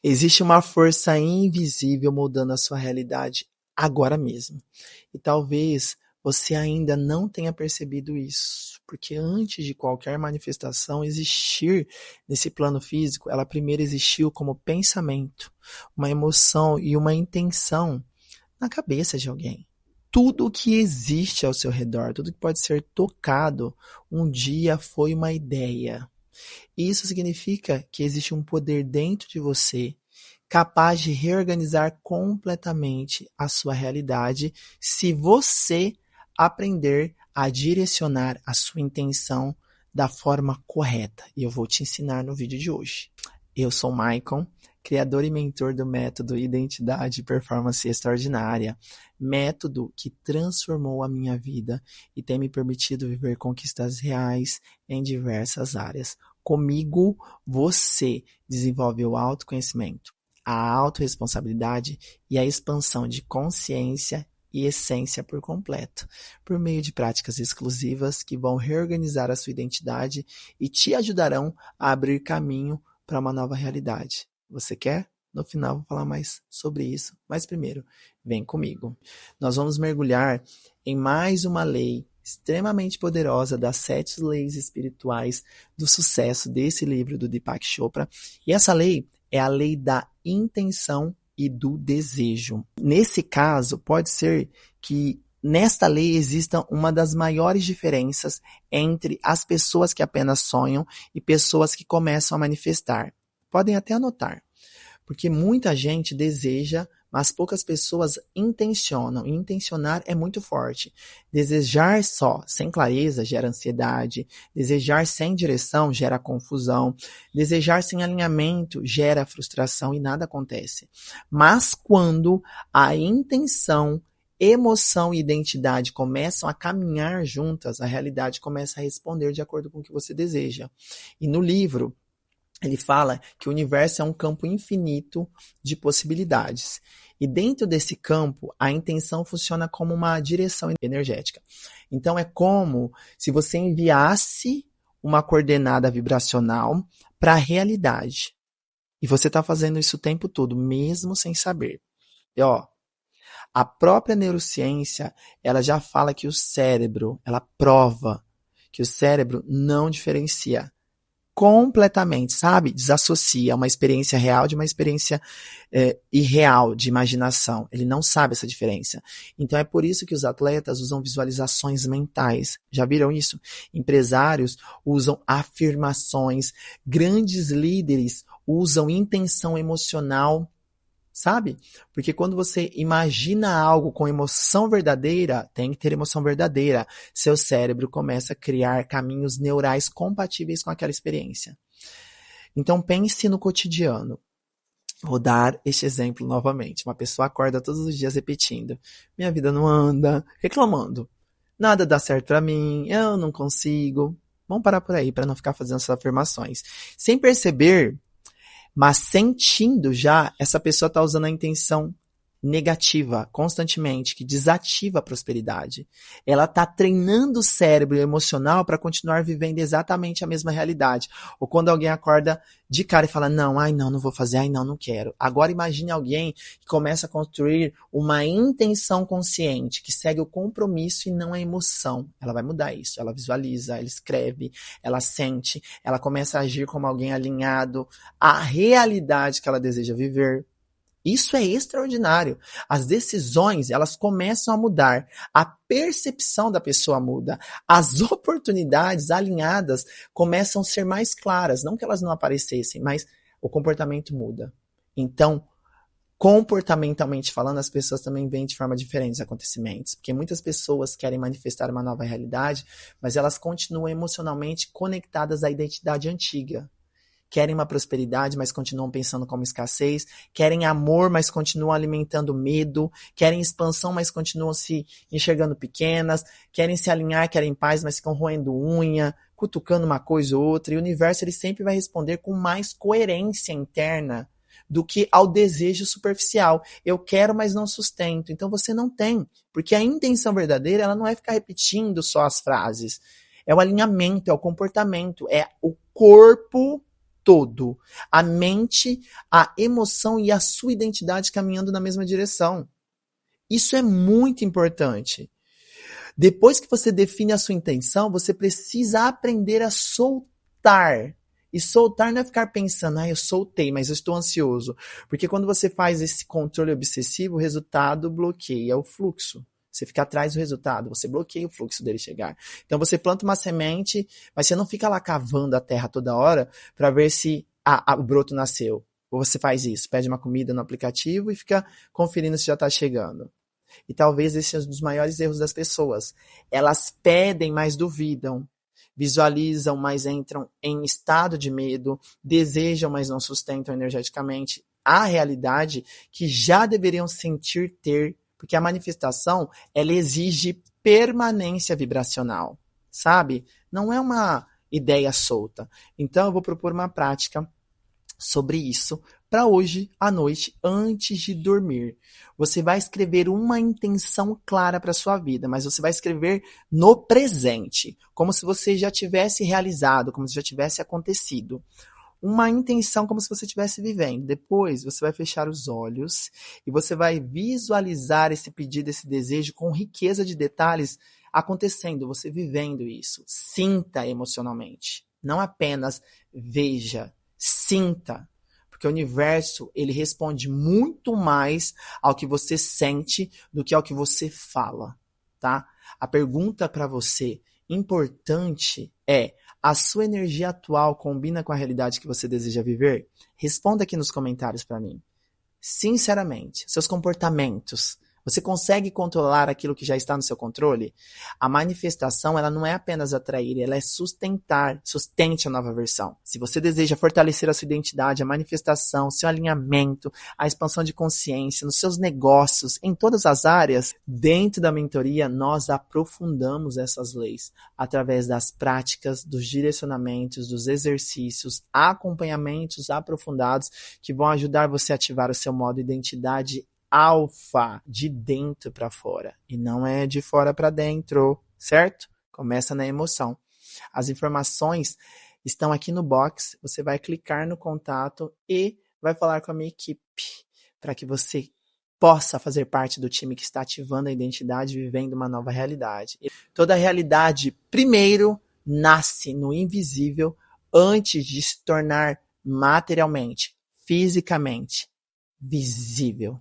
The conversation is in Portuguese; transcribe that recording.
Existe uma força invisível moldando a sua realidade agora mesmo. E talvez você ainda não tenha percebido isso, porque antes de qualquer manifestação existir nesse plano físico, ela primeiro existiu como pensamento, uma emoção e uma intenção na cabeça de alguém. Tudo o que existe ao seu redor, tudo que pode ser tocado, um dia foi uma ideia. Isso significa que existe um poder dentro de você capaz de reorganizar completamente a sua realidade se você aprender a direcionar a sua intenção da forma correta. E eu vou te ensinar no vídeo de hoje. Eu sou o Maicon, criador e mentor do método Identidade e Performance Extraordinária, método que transformou a minha vida e tem me permitido viver conquistas reais em diversas áreas. Comigo, você desenvolve o autoconhecimento, a autorresponsabilidade e a expansão de consciência e essência por completo, por meio de práticas exclusivas que vão reorganizar a sua identidade e te ajudarão a abrir caminho para uma nova realidade. Você quer? No final vou falar mais sobre isso, mas primeiro, vem comigo. Nós vamos mergulhar em mais uma lei extremamente poderosa das 7 leis espirituais do sucesso desse livro do Deepak Chopra. E essa lei é a lei da intenção e do desejo. Nesse caso, pode ser que nesta lei exista uma das maiores diferenças entre as pessoas que apenas sonham e pessoas que começam a manifestar. Podem até anotar, porque muita gente deseja, mas poucas pessoas intencionam. E intencionar é muito forte. Desejar só, sem clareza, gera ansiedade. Desejar sem direção gera confusão. Desejar sem alinhamento gera frustração e nada acontece. Mas quando a intenção, emoção e identidade começam a caminhar juntas, a realidade começa a responder de acordo com o que você deseja. E no livro, ele fala que o universo é um campo infinito de possibilidades. E dentro desse campo, a intenção funciona como uma direção energética. Então, é como se você enviasse uma coordenada vibracional para a realidade. E você está fazendo isso o tempo todo, mesmo sem saber. E, a própria neurociência, ela já fala que o cérebro, ela prova que o cérebro não diferencia completamente, sabe? Desassocia uma experiência real de uma experiência irreal de imaginação. Ele não sabe essa diferença. Então é por isso que os atletas usam visualizações mentais. Já viram isso? Empresários usam afirmações. Grandes líderes usam intenção emocional. Sabe? Porque quando você imagina algo com emoção verdadeira, tem que ter emoção verdadeira. Seu cérebro começa a criar caminhos neurais compatíveis com aquela experiência. Então pense no cotidiano. Vou dar este exemplo novamente. Uma pessoa acorda todos os dias repetindo: minha vida não anda, reclamando. Nada dá certo pra mim, eu não consigo. Vamos parar por aí para não ficar fazendo essas afirmações. Sem perceber, mas sentindo já, essa pessoa está usando a intenção negativa constantemente, que desativa a prosperidade. Ela está treinando o cérebro emocional para continuar vivendo exatamente a mesma realidade. Ou quando alguém acorda de cara e fala: não, não vou fazer, não quero. Agora imagine alguém que começa a construir uma intenção consciente, que segue o compromisso e não a emoção. Ela vai mudar isso, ela visualiza, ela escreve, ela sente, ela começa a agir como alguém alinhado à realidade que ela deseja viver. Isso é extraordinário. As decisões, elas começam a mudar. A percepção da pessoa muda. As oportunidades alinhadas começam a ser mais claras. Não que elas não aparecessem, mas o comportamento muda. Então, comportamentalmente falando, as pessoas também veem de forma diferente os acontecimentos. Porque muitas pessoas querem manifestar uma nova realidade, mas elas continuam emocionalmente conectadas à identidade antiga. Querem uma prosperidade, mas continuam pensando como escassez. Querem amor, mas continuam alimentando medo. Querem expansão, mas continuam se enxergando pequenas. Querem se alinhar, querem paz, mas ficam roendo unha, cutucando uma coisa ou outra. E o universo ele sempre vai responder com mais coerência interna do que ao desejo superficial. Eu quero, mas não sustento. Então você não tem. Porque a intenção verdadeira ela não é ficar repetindo só as frases. É o alinhamento, é o comportamento, é o corpo todo. A mente, a emoção e a sua identidade caminhando na mesma direção. Isso é muito importante. Depois que você define a sua intenção, você precisa aprender a soltar. E soltar não é ficar pensando, eu soltei, mas eu estou ansioso. Porque quando você faz esse controle obsessivo, o resultado bloqueia o fluxo. Você fica atrás do resultado, você bloqueia o fluxo dele chegar. Então você planta uma semente, mas você não fica lá cavando a terra toda hora para ver se o broto nasceu. Ou você faz isso, pede uma comida no aplicativo e fica conferindo se já está chegando. E talvez esse seja um dos maiores erros das pessoas. Elas pedem, mas duvidam. Visualizam, mas entram em estado de medo. Desejam, mas não sustentam energeticamente a realidade que já deveriam sentir ter. Porque a manifestação, ela exige permanência vibracional. Sabe? Não é uma ideia solta. Então, eu vou propor uma prática sobre isso para hoje à noite, antes de dormir. Você vai escrever uma intenção clara para sua vida, mas você vai escrever no presente, como se você já tivesse realizado, como se já tivesse acontecido. Uma intenção como se você estivesse vivendo. Depois você vai fechar os olhos e você vai visualizar esse pedido, esse desejo com riqueza de detalhes acontecendo, você vivendo isso. Sinta emocionalmente. Não apenas veja, sinta. Porque o universo, ele responde muito mais ao que você sente do que ao que você fala, tá? A pergunta para você importante é: a sua energia atual combina com a realidade que você deseja viver? Responda aqui nos comentários para mim. Sinceramente, seus comportamentos, você consegue controlar aquilo que já está no seu controle? A manifestação, ela não é apenas atrair, ela é sustentar, sustente a nova versão. Se você deseja fortalecer a sua identidade, a manifestação, seu alinhamento, a expansão de consciência, nos seus negócios, em todas as áreas, dentro da mentoria, nós aprofundamos essas leis através das práticas, dos direcionamentos, dos exercícios, acompanhamentos aprofundados que vão ajudar você a ativar o seu modo identidade alfa, de dentro para fora, e não é de fora para dentro, certo? Começa na emoção. As informações estão aqui no box, você vai clicar no contato e vai falar com a minha equipe para que você possa fazer parte do time que está ativando a identidade e vivendo uma nova realidade. Toda realidade, primeiro, nasce no invisível antes de se tornar materialmente, fisicamente visível.